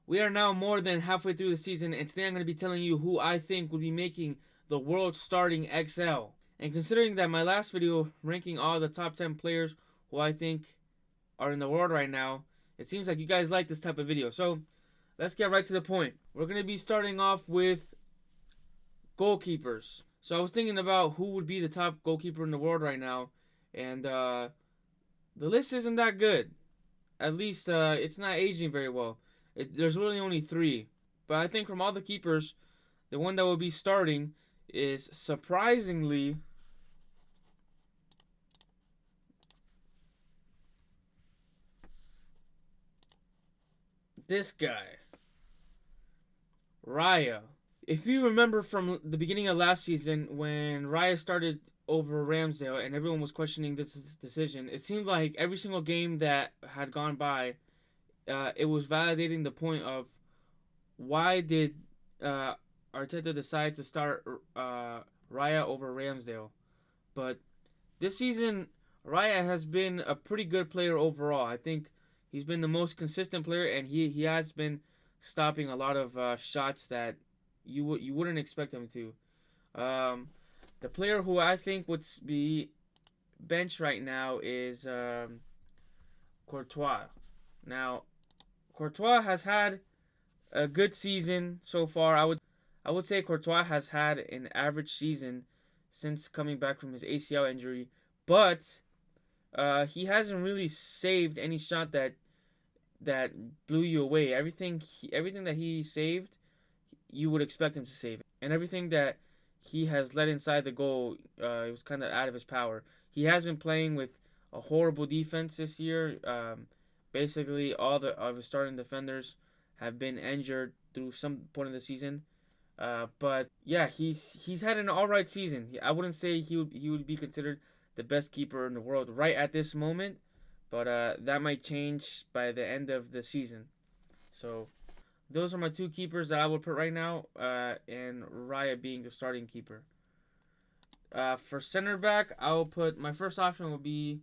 We are now more than halfway through the season, and today I'm going to be telling you who I think will be making the world starting XL. And considering that my last video ranking all the top 10 players who I think are in the world right now, it seems like you guys like this type of video. So let's get right to the point. We're going to be starting off with goalkeepers. So I was thinking about who would be the top goalkeeper in the world right now, and the list isn't that good. At least it's not aging very well. There's really only three. But I think from all the keepers, the one that will be starting is surprisingly this guy, Raya. If you remember from the beginning of last season when Raya started over Ramsdale and everyone was questioning this decision, it seemed like every single game that had gone by, it was validating the point of why did uh, Arteta decide to start Raya over Ramsdale. But this season, Raya has been a pretty good player overall. I think he's been the most consistent player, and he has been stopping a lot of shots that you wouldn't expect him to. The player who I think would be benched right now is Courtois. Now, Courtois has had a good season so far. I would say Courtois has had an average season since coming back from his ACL injury, but he hasn't really saved any shot that blew you away. Everything that he saved, you would expect him to save, and everything that he has let inside the goal, it was kind of out of his power. He has been playing with a horrible defense this year. Basically, all of his starting defenders have been injured through some point of the season. But yeah, he's had an all right season. I wouldn't say he would be considered the best keeper in the world right at this moment, but that might change by the end of the season. So those are my two keepers that I would put right now, and Raya being the starting keeper. For center back, I will put my first option will be.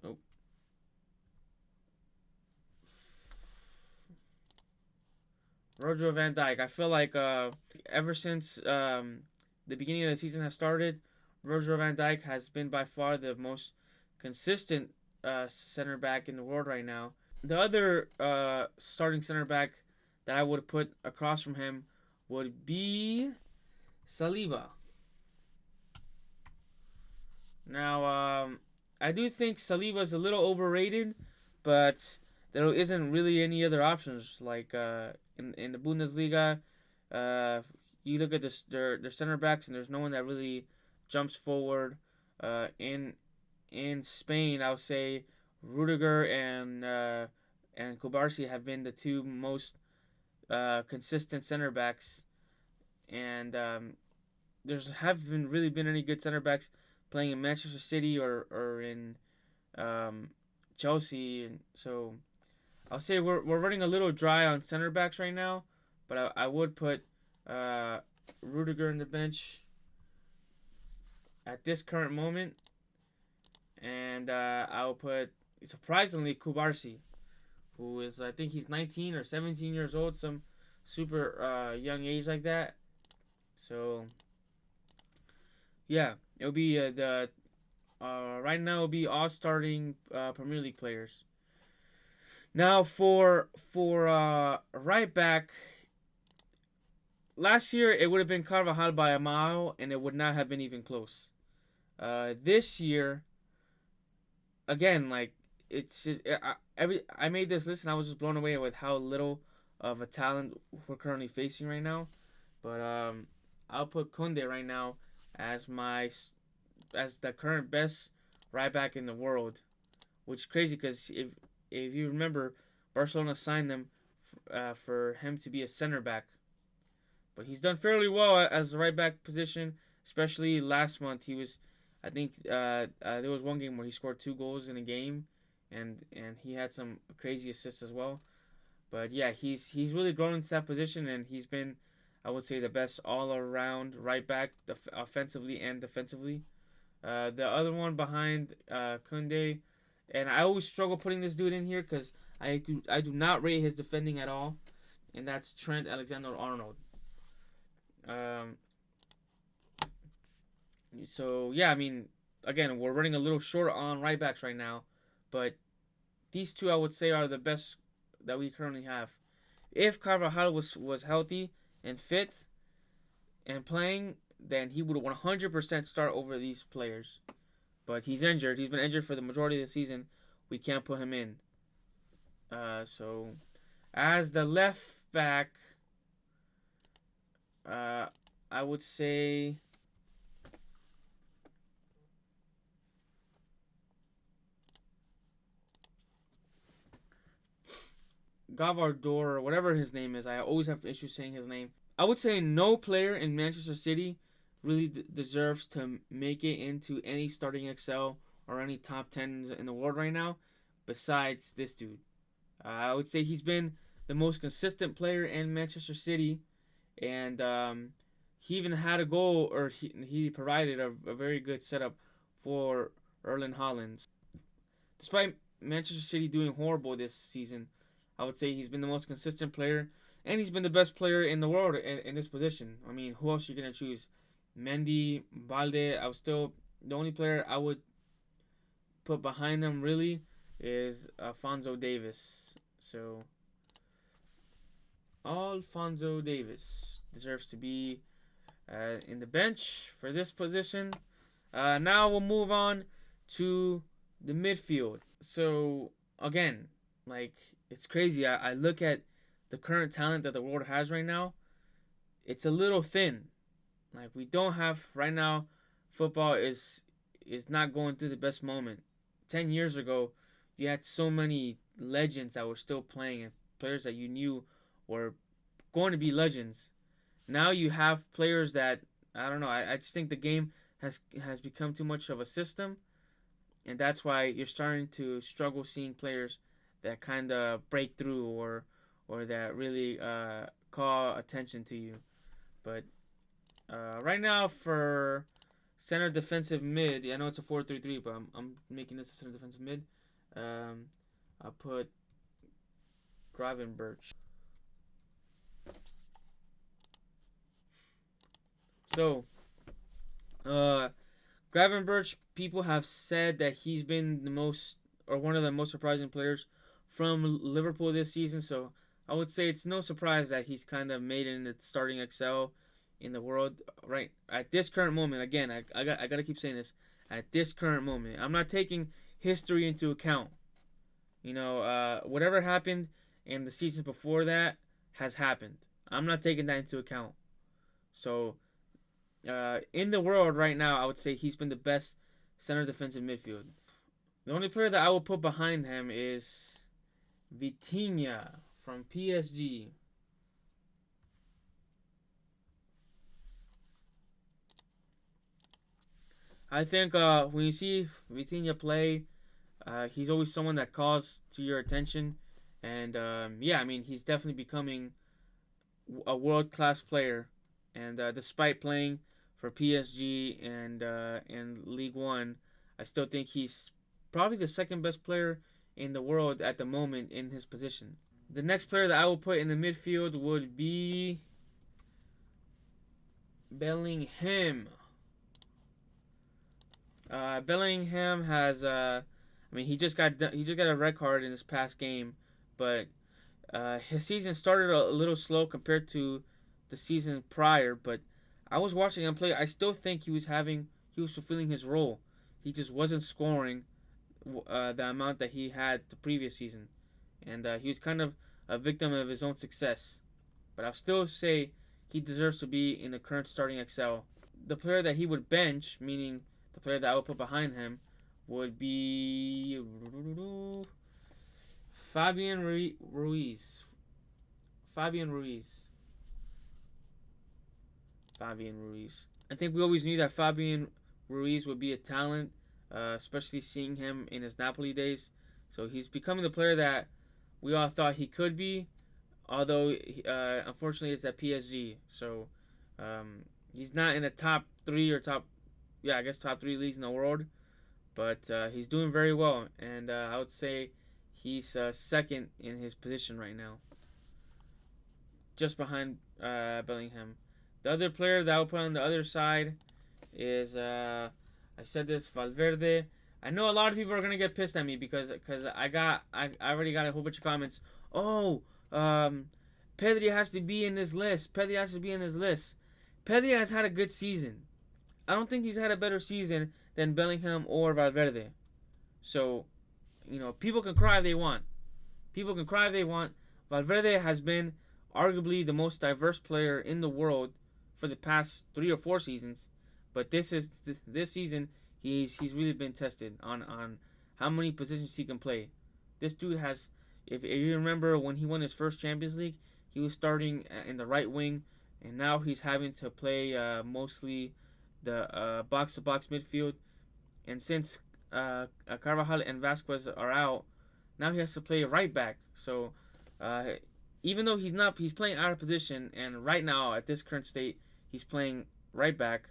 Oh, Roger Van Dyke. I feel like ever since the beginning of the season has started, Roger Van Dyke has been by far the most consistent center back in the world right now. The other starting center back that I would put across from him would be Saliba. Now, I do think Saliba is a little overrated, but there isn't really any other options. Like in the Bundesliga, you look at their center backs, and there's no one that really jumps forward. In Spain, I would say Rudiger and Kubarsi have been the two most consistent center backs, and there's haven't really been any good center backs playing in Manchester City or in Chelsea, and so I'll say we're running a little dry on center backs right now, but I would put Rudiger in the bench at this current moment, and I'll put surprisingly Kubarsi, who is I think he's 19 or 17 years old, some super young age like that. So yeah, it'll be the right now it'll be all starting Premier League players. Now for right back, last year it would have been Carvajal by a mile, and it would not have been even close. This year, again, like it's just, I made this list and I was just blown away with how little of a talent we're currently facing right now. But I'll put Kunde right now as as the current best right back in the world, which is crazy because if you remember, Barcelona signed them for him to be a center back, but he's done fairly well as the right back position. Especially last month, he was, I think there was one game where he scored 2 goals in a game, and he had some crazy assists as well. But yeah, he's really grown into that position, and he's been, I would say, the best all around right back, offensively and defensively. The other one behind Kunde, and I always struggle putting this dude in here because I do not rate his defending at all, and that's Trent Alexander-Arnold. Um, so yeah, I mean, again, we're running a little short on right backs right now, but these two I would say are the best that we currently have. If Carvajal was healthy and fit and playing, then he would 100% start over these players. But he's injured. He's been injured for the majority of the season. We can't put him in. So as the left back, I would say Gavardor or whatever his name is. I always have issues saying his name. I would say no player in Manchester City really deserves to make it into any starting Excel or any top 10 in the world right now besides this dude. I would say he's been the most consistent player in Manchester City, and he even had a goal, or he provided a very good setup for Erling Haaland. Despite Manchester City doing horrible this season, I would say he's been the most consistent player, and he's been the best player in the world in this position. I mean, who else are you gonna choose? Mendy, Balde. I was still the only player I would put behind them really is Alfonso Davis. So Alfonso Davis deserves to be in the bench for this position. Now we'll move on to the midfield. So again, like it's crazy. I look at the current talent that the world has right now. It's a little thin. Like we don't have right now. Football is not going through the best moment. 10 years ago, you had so many legends that were still playing and players that you knew were going to be legends. Now you have players that I don't know. I just think the game has become too much of a system, and that's why you're starting to struggle seeing players that kind of break through or that really call attention to you. But right now for center defensive mid, yeah, I know it's a 4-3-3, but I'm making this a center defensive mid. I'll put Gravenberch. So, uh, Gravenberch, people have said that he's been the most or one of the most surprising players from Liverpool this season. So I would say it's no surprise that he's kind of made it in the starting XL in the world right at this current moment. Again, I gotta keep saying this. At this current moment, I'm not taking history into account. Whatever happened in the seasons before that has happened. I'm not taking that into account. So, in the world right now, I would say he's been the best center defensive midfield. The only player that I will put behind him is Vitinha from PSG. I think when you see Vitinha play, he's always someone that calls to your attention, and yeah, I mean he's definitely becoming a world class player. And despite playing for PSG and League One, I still think he's probably the second best player in the world at the moment in his position. The next player that I will put in the midfield would be Bellingham. Bellingham has I mean he just got a red card in his past game, but his season started a little slow compared to the season prior. But I was watching him play. I still think he was fulfilling his role. He just wasn't scoring the amount that he had the previous season, and he was kind of a victim of his own success. But I'll still say he deserves to be in the current starting XL. The player that he would bench, meaning the player that I would put behind him, would be Fabian Ruiz. Fabian Ruiz. Fabian Ruiz. I think we always knew that Fabian Ruiz would be a talent, especially seeing him in his Napoli days. So he's becoming the player that we all thought he could be, although unfortunately it's at PSG. So he's not in the top three or top three leagues in the world, but he's doing very well, and I would say He's second in his position right now, just behind Bellingham. The other player that I would put on the other side is I said this, Valverde. I know a lot of people are gonna get pissed at me because I already got a whole bunch of comments. Oh, Pedri has to be in this list. Pedri has to be in this list. Pedri has had a good season. I don't think he's had a better season than Bellingham or Valverde. So, people can cry if they want. People can cry if they want. Valverde has been arguably the most diverse player in the world for the past 3 or 4 seasons, but this season he's really been tested on how many positions he can play. This dude has, if you remember when he won his first Champions League, he was starting in the right wing, and now he's having to play mostly the box to box midfield. And since Carvajal and Vasquez are out, now he has to play right back. So even though he's playing out of position, and right now at this current state he's playing right back,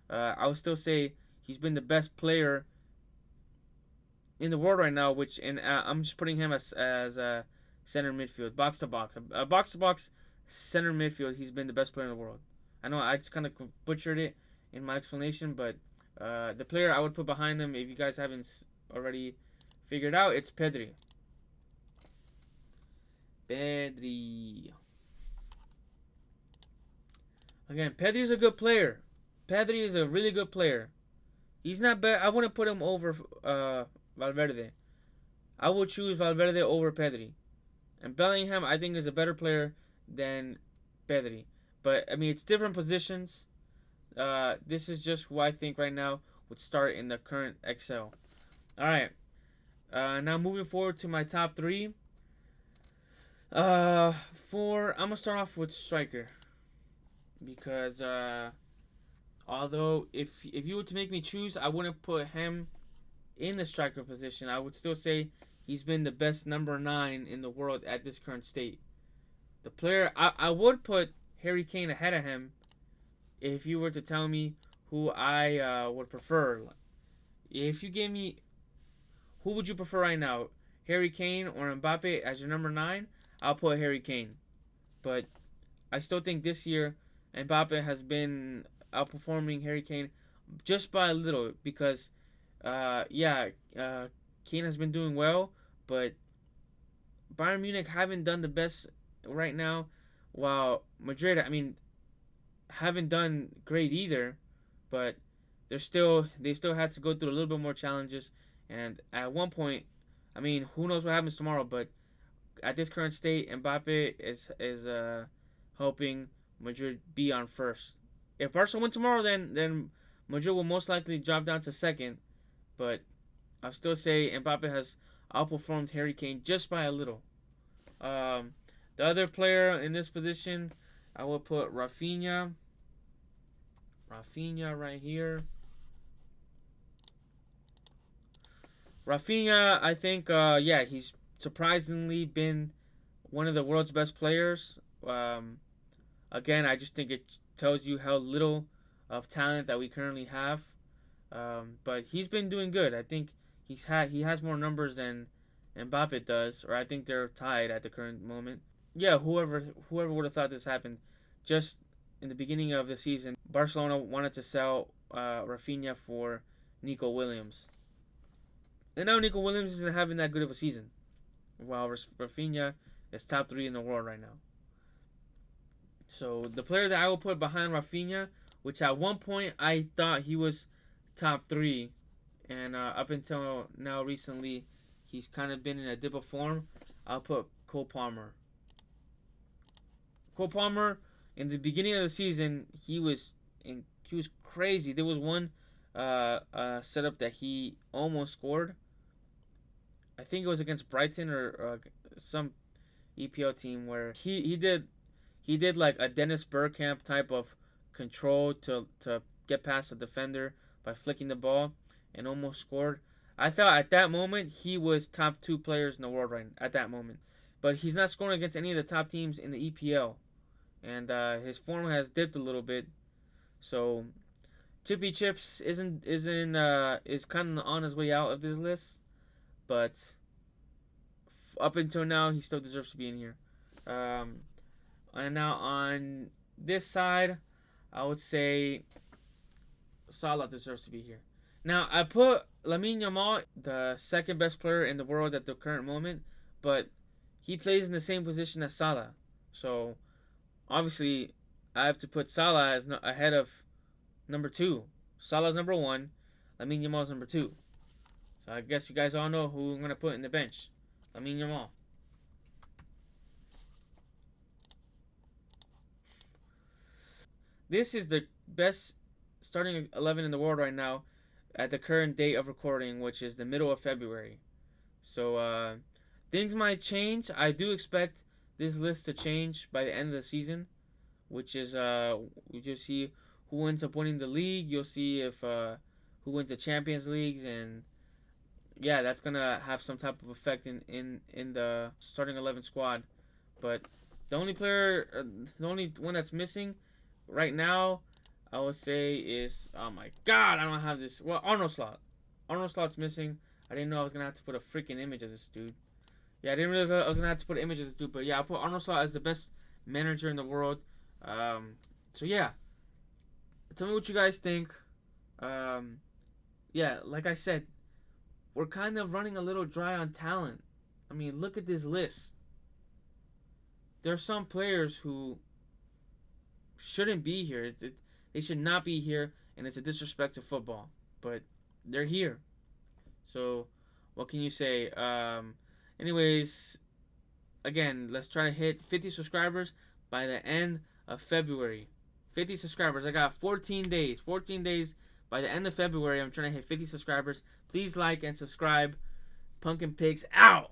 I would still say he's been the best player in the world right now. Which, and I'm just putting him as a center midfield, box to box center midfield. He's been the best player in the world. I know I just kind of butchered it in my explanation, but the player I would put behind him, if you guys haven't already figured out, it's Pedri. Pedri. Again, Pedri's a good player. Pedri is a really good player. He's not bad. I wouldn't put him over Valverde. I would choose Valverde over Pedri. And Bellingham, I think, is a better player than Pedri. But, I mean, it's different positions. This is just who I think right now would start in the current XL. Alright. Now moving forward to my top three. I'm going to start off with striker. Because, although if you were to make me choose, I wouldn't put him in the striker position. I would still say he's been the best number 9 in the world at this current state. The player, I would put Harry Kane ahead of him if you were to tell me who I would prefer. If you gave me, who would you prefer right now, Harry Kane or Mbappe as your number 9, I'll put Harry Kane. But I still think this year Mbappe has been outperforming Harry Kane just by a little because, Kane has been doing well, but Bayern Munich haven't done the best right now, while Madrid, I mean, haven't done great either, but they still had to go through a little bit more challenges. And at one point, I mean, who knows what happens tomorrow? But at this current state, Mbappe is helping Madrid be on first. If Barca win tomorrow, then Madrid will most likely drop down to second. But I'll still say Mbappe has outperformed Harry Kane just by a little. The other player in this position, I will put Rafinha. Rafinha right here. Rafinha, I think, he's surprisingly been one of the world's best players. Again, I just think it tells you how little of talent that we currently have. But he's been doing good. I think he has more numbers than Mbappe does, or I think they're tied at the current moment. Yeah, whoever would have thought this happened. Just in the beginning of the season, Barcelona wanted to sell Rafinha for Nico Williams. And now Nico Williams isn't having that good of a season, while Rafinha is top 3 in the world right now. So the player that I will put behind Rafinha, which at one point I thought he was top 3, and up until now recently, he's kind of been in a dip of form, I'll put Cole Palmer. Cole Palmer, in the beginning of the season, he was crazy. There was one setup that he almost scored. I think it was against Brighton or some EPL team where he did like a Dennis Bergkamp type of control to get past the defender by flicking the ball and almost scored. I thought at that moment he was top 2 players in the world right at that moment, but he's not scoring against any of the top teams in the EPL, and his form has dipped a little bit. So Chippy Chips is kind of on his way out of this list. But Up until now, he still deserves to be in here. Um, and now on this side, I would say Salah deserves to be here. Now I put Lamine Yamal, the second best player in the world at the current moment, but he plays in the same position as Salah. So obviously, I have to put Salah as ahead of number two. Salah's number one. Lamine Yamal's number two. So I guess you guys all know who I'm gonna put in the bench. Lamine Yamal. This is the best starting 11 in the world right now at the current date of recording, which is the middle of February. So things might change. I do expect this list to change by the end of the season, which is you'll see who ends up winning the league. You'll see if who wins the Champions Leagues, and yeah, that's gonna have some type of effect in the starting 11 squad. But the only one that's missing right now, I would say is, oh my god, I don't have this. Well, Arnold Slot. Arnold Slot's missing. I didn't know I was gonna have to put a freaking image of this dude. Yeah, I didn't realize I was gonna have to put an image of this dude. But yeah, I'll put Arnold Slot as the best manager in the world. So yeah, tell me what you guys think. Yeah, like I said, we're kind of running a little dry on talent. I mean, look at this list. There's some players who shouldn't be here. They should not be here, and it's a disrespect to football. But they're here. So, what can you say? Anyways, again, let's try to hit 50 subscribers by the end of February. 50 subscribers. I got 14 days. 14 days. By the end of February, I'm trying to hit 50 subscribers. Please like and subscribe. Pumpkin Pigs out.